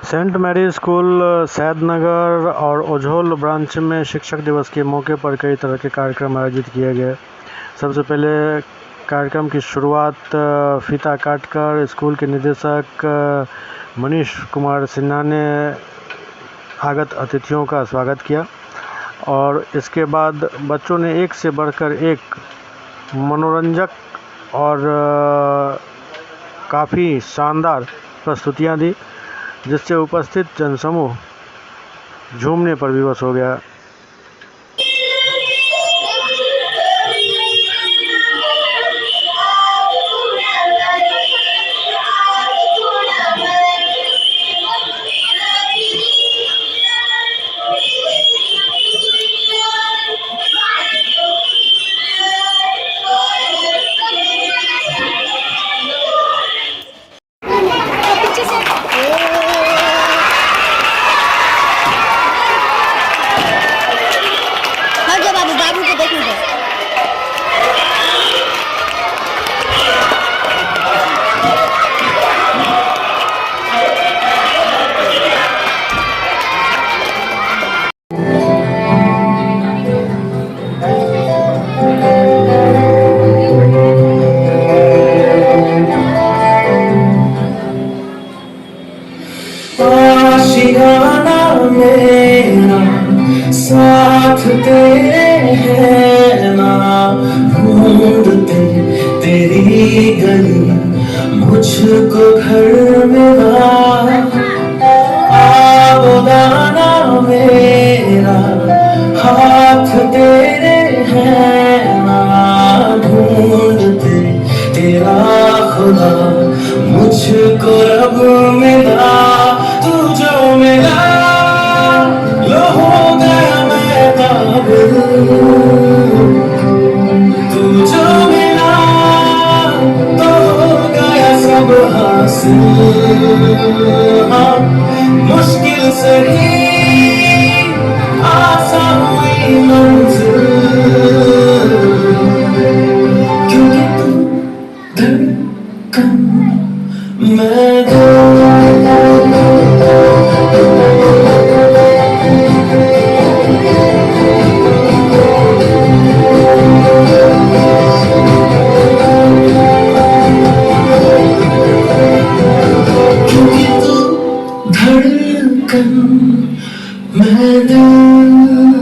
Saint Mary school Saidnagar और Ojhol branch में शिक्षक दिवस के मौके पर कई तरह के कार्यक्रम आयोजित किए गए। सबसे पहले कार्यक्रम की शुरुआत फीता काटकर स्कूल के निदेशक मनीष कुमार सिन्हा ने आगत अतिथियों का स्वागत किया और इसके बाद बच्चों ने एक से बढ़कर एक मनोरंजक और काफ़ी शानदार प्रस्तुतियां दी, जिससे उपस्थित जनसमूह झूमने पर विवश हो गया। बाबू को देखूंगा। आशियाना मेरा साथ तेरे है ना, ढूंढते तेरी गली मुझको घर मिला। आबोदाना मेरा हाथ तेरे है ना, ढूंढते तेरा खुदा मुझको रब मिला। तू जो मिला लो हो गया मैं काबिल, तू जो मिला तो हो गया सब हासिल। हाँ, मुश्किल से ही आसान हुई मंजिल, क्योंकि तू धड़कन मैं धड़कन मैं दिल।